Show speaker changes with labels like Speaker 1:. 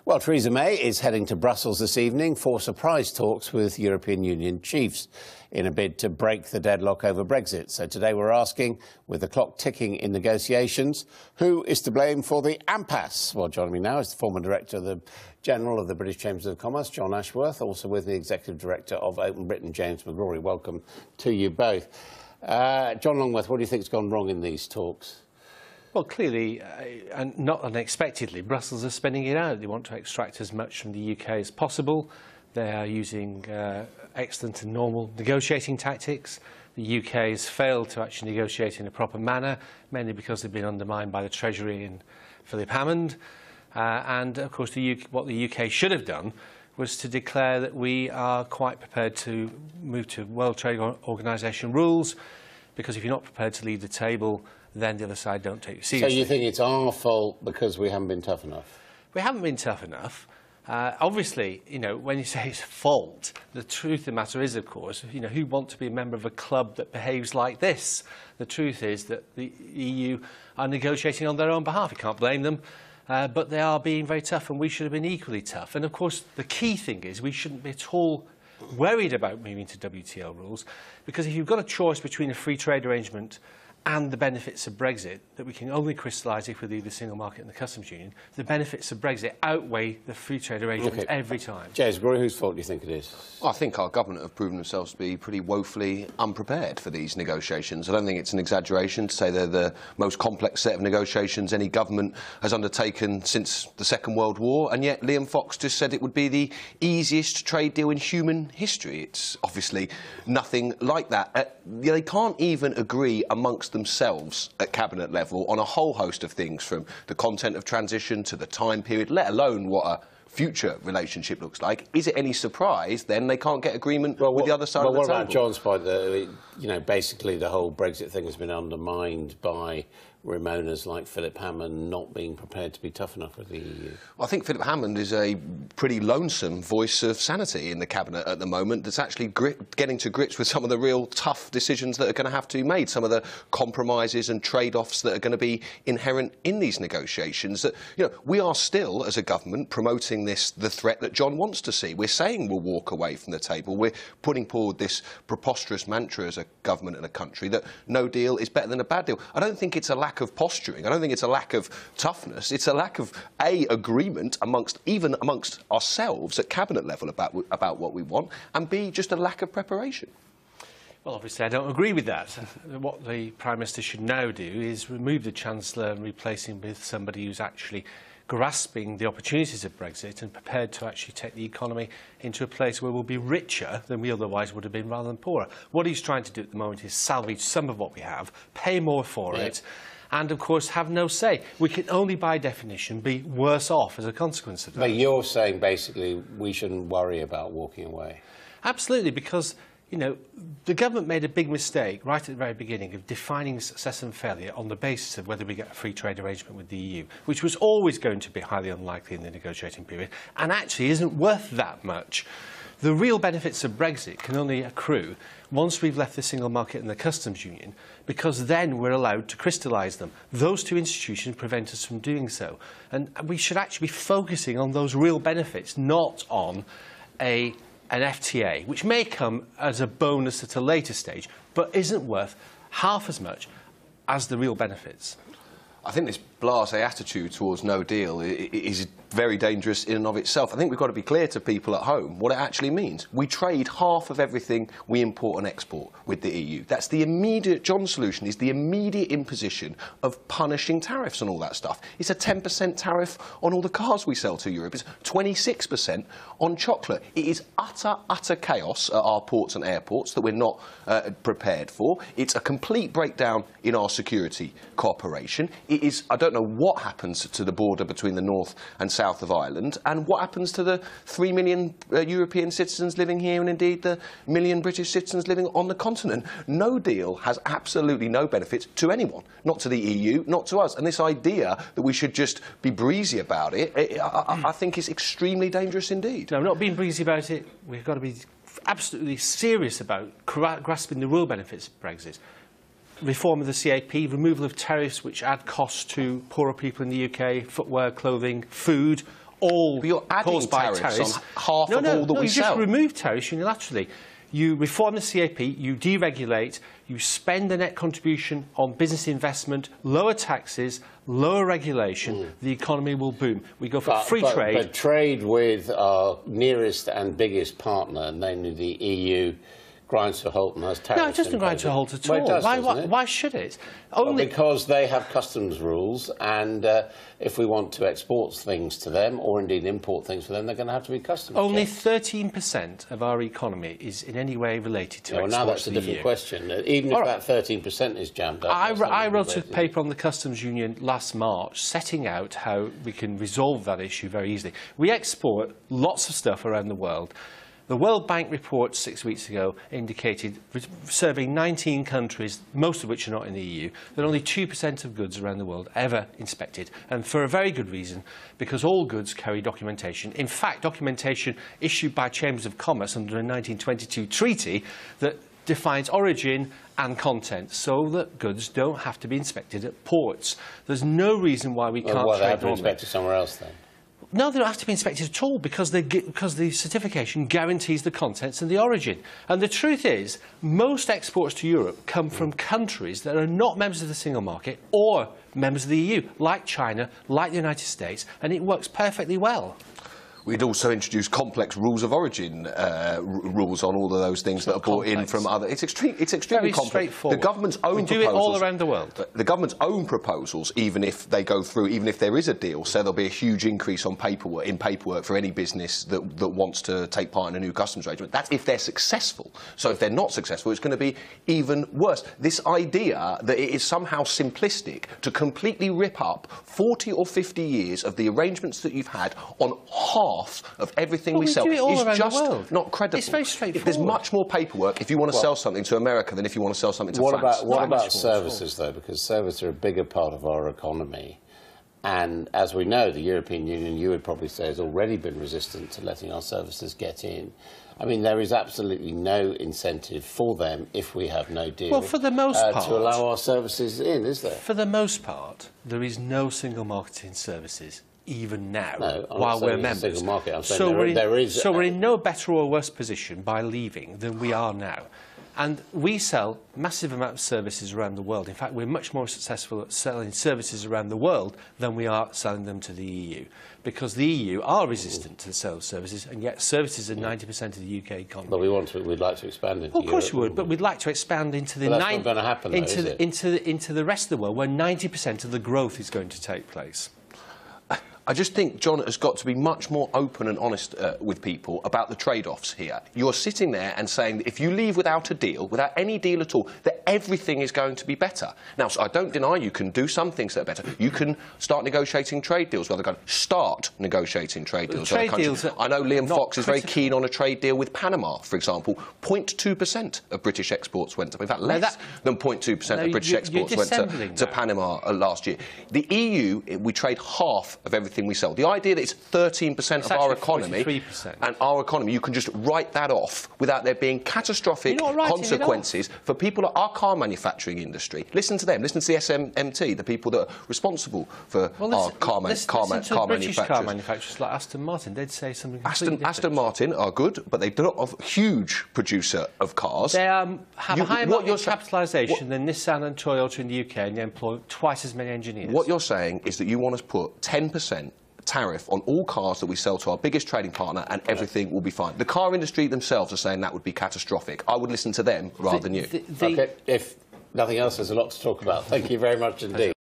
Speaker 1: Well, Theresa May is heading to Brussels this evening for surprise talks with European Union chiefs in a bid to break the deadlock over Brexit. So today we're asking, with the clock ticking in negotiations, who is to blame for the impasse? Well, joining me now is the former Director General of the British Chambers of Commerce, John Ashworth, also with the Executive Director of Open Britain, James McGrory. Welcome to you both. John Longworth, what do you think has gone wrong in these talks?
Speaker 2: Well, clearly, and not unexpectedly, Brussels are spending it out. They want to extract as much from the UK as possible. They are using excellent and normal negotiating tactics. The UK has failed to actually negotiate in a proper manner, mainly because they've been undermined by the Treasury and Philip Hammond. And, of course, what the UK should have done was to declare that we are quite prepared to move to World Trade Organization rules, because if you're not prepared to leave the table, then the other side don't take you seriously.
Speaker 1: So you think it's our fault because we haven't been tough enough?
Speaker 2: We haven't been tough enough. Obviously, you know, when you say it's fault, the truth of the matter is, of course, you know, who want to be a member of a club that behaves like this? The truth is that the EU are negotiating on their own behalf. You can't blame them, but they are being very tough, and we should have been equally tough. And, of course, the key thing is we shouldn't be at all worried about moving to WTO rules, because if you've got a choice between a free trade arrangement and the benefits of Brexit that we can only crystallise if we leave the single market and the customs union, the benefits of Brexit outweigh the free trade arrangement every time.
Speaker 1: James McGrory, whose fault do you think it is?
Speaker 3: Well, I think our government have proven themselves to be pretty woefully unprepared for these negotiations. I don't think it's an exaggeration to say they're the most complex set of negotiations any government has undertaken since the Second World War, and yet Liam Fox just said it would be the easiest trade deal in human history. It's obviously nothing like that. They can't even agree amongst themselves at cabinet level on a whole host of things, from the content of transition to the time period, let alone what a future relationship looks like. Is it any surprise then they can't get agreement with the other side of the table?
Speaker 1: Well, what about John's point that, you know, basically the whole Brexit thing has been undermined by Ramonas like Philip Hammond not being prepared to be tough enough with the EU?
Speaker 3: I think Philip Hammond is a pretty lonesome voice of sanity in the cabinet at the moment that's actually getting to grips with some of the real tough decisions that are going to have to be made, some of the compromises and trade-offs that are going to be inherent in these negotiations. That, you know, we are still, as a government, promoting the threat that John wants to see. We're saying we'll walk away from the table. We're putting forward this preposterous mantra as a government and a country that no deal is better than a bad deal. I don't think it's a lack of posturing. I don't think it's a lack of toughness. It's a lack of agreement amongst ourselves at cabinet level about what we want, and B, just a lack of preparation.
Speaker 2: Well, obviously, I don't agree with that. What the Prime Minister should now do is remove the Chancellor and replace him with somebody who's actually grasping the opportunities of Brexit and prepared to actually take the economy into a place where we'll be richer than we otherwise would have been, rather than poorer. What he's trying to do at the moment is salvage some of what we have, pay more for it, and, of course, have no say. We can only, by definition, be worse off as a consequence of that.
Speaker 1: But you're saying, basically, we shouldn't worry about walking away?
Speaker 2: Absolutely, because, you know, the government made a big mistake right at the very beginning of defining success and failure on the basis of whether we get a free trade arrangement with the EU, which was always going to be highly unlikely in the negotiating period, and actually isn't worth that much. The real benefits of Brexit can only accrue once we've left the single market and the customs union, because then we're allowed to crystallise them. Those two institutions prevent us from doing so. And we should actually be focusing on those real benefits, not on an FTA, which may come as a bonus at a later stage, but isn't worth half as much as the real benefits.
Speaker 3: I think this blasé attitude towards no deal is very dangerous in and of itself. I think we've got to be clear to people at home what it actually means. We trade half of everything we import and export with the EU. That's the immediate, John's solution is the immediate imposition of punishing tariffs on all that stuff. It's a 10% tariff on all the cars we sell to Europe. It's 26% on chocolate. It is utter chaos at our ports and airports that we're not prepared for. It's a complete breakdown in our security cooperation. It is, I don't know what happens to the border between the north and south of Ireland, and what happens to the 3 million European citizens living here, and indeed the million British citizens living on the continent. No deal has absolutely no benefits to anyone, not to the EU, not to us. And this idea that we should just be breezy about it, I think is extremely dangerous indeed.
Speaker 2: No, not being breezy about it. We've got to be absolutely serious about grasping the real benefits of Brexit. Reform of the CAP, removal of tariffs which add costs to poorer people in the UK, footwear, clothing, food, all
Speaker 3: But you're adding
Speaker 2: caused by
Speaker 3: tariffs on half of all that we
Speaker 2: you
Speaker 3: sell.
Speaker 2: just remove tariffs unilaterally. You reform the CAP, you deregulate, you spend the net contribution on business investment, lower taxes, lower regulation, the economy will boom. We go for free trade.
Speaker 1: But trade with our nearest and biggest partner, namely the EU, grinds to a halt and has tariffs.
Speaker 2: No, it doesn't grind to a halt at all.
Speaker 1: Well, it does,
Speaker 2: Why should it?
Speaker 1: Well, because they have customs rules, and if we want to export things to them, or indeed import things for them, they're going to have to be customs checked.
Speaker 2: Only 13% of our economy is in any way related to exports
Speaker 1: well, now that's a
Speaker 2: to the
Speaker 1: different
Speaker 2: EU.
Speaker 1: question. Even if that 13% is jammed up...
Speaker 2: I wrote a paper on the customs union last March setting out how we can resolve that issue very easily. We export lots of stuff around the world. The World Bank report 6 weeks ago indicated, surveying 19 countries, most of which are not in the EU, that only 2% of goods around the world are ever inspected. And for a very good reason, because all goods carry documentation. In fact, documentation issued by Chambers of Commerce under a 1922 treaty that defines origin and content so that goods don't have to be inspected at ports. There's no reason why we can't trade
Speaker 1: they have to
Speaker 2: normally.
Speaker 1: inspect it somewhere else then?
Speaker 2: No, they don't have to be inspected at all because the certification guarantees the contents and the origin. And the truth is, most exports to Europe come from countries that are not members of the single market or members of the EU, like China, like the United States, and it works perfectly well.
Speaker 3: We'd also introduced complex rules of origin rules on all of those things that are brought in from other... It's extremely
Speaker 2: Very
Speaker 3: complex.
Speaker 2: straightforward.
Speaker 3: The government's own
Speaker 2: we do it all around the world.
Speaker 3: The government's own proposals, even if they go through, even if there is a deal, say there'll be a huge increase on paperwork for any business that wants to take part in a new customs arrangement. That's if they're successful. So if they're not successful, it's going to be even worse. This idea that it is somehow simplistic to completely rip up 40 or 50 years of the arrangements that you've had on half of everything we sell is just not credible.
Speaker 2: It's very straightforward.
Speaker 3: There's much more paperwork if you want to sell something to America than if you want to sell something to France.
Speaker 1: What about services, though? Because services are a bigger part of our economy. And as we know, the European Union, you would probably say, has already been resistant to letting our services get in. I mean, there is absolutely no incentive for them if we have no deal.
Speaker 2: Well, for the most part,
Speaker 1: to allow our services in, is there?
Speaker 2: For the most part, there is no single market in services. Even now,
Speaker 1: no,
Speaker 2: while we're members.
Speaker 1: Single market. I'm saying
Speaker 2: so we're in no better or worse position by leaving than we are now. And we sell massive amounts of services around the world. In fact, we're much more successful at selling services around the world than we are selling them to the EU. Because the EU are resistant to the sale of services, and yet services are 90% of the UK economy.
Speaker 1: But we'd like to expand into
Speaker 2: Well, of course we would, but we'd like to expand into the
Speaker 1: that's not going to happen, though,
Speaker 2: into the rest of the world, where 90% of the growth is going to take place.
Speaker 3: I just think John has got to be much more open and honest with people about the trade-offs here. You're sitting there and saying that if you leave without a deal, without any deal at all, that everything is going to be better. Now, so I don't deny you can do some things that are better. You can start negotiating trade deals with other countries. Start negotiating trade deals with other countries. I know Liam Fox is very keen on a trade deal with Panama, for example. 0.2% of British exports went to... In fact, less than 0.2% of British exports went to Panama last year. The EU, we trade half of everything we sell. The idea that it's 13% of our economy
Speaker 2: 43%.
Speaker 3: and our economy, you can just write that off without there being catastrophic consequences for people at our car manufacturing industry. Listen to them. Listen to the SMMT, the people that are responsible for our car manufacturers.
Speaker 2: British car manufacturers like Aston Martin, they'd say something completely different.
Speaker 3: Aston Martin are good, but they're not a huge producer of cars.
Speaker 2: They have a higher market capitalisation than Nissan and Toyota in the UK, and they employ twice as many engineers.
Speaker 3: What you're saying is that you want us to put 10% tariff on all cars that we sell to our biggest trading partner and everything will be fine. The car industry themselves are saying that would be catastrophic. I would listen to them rather than you.
Speaker 1: OK, if nothing else, there's a lot to talk about. Thank you very much indeed.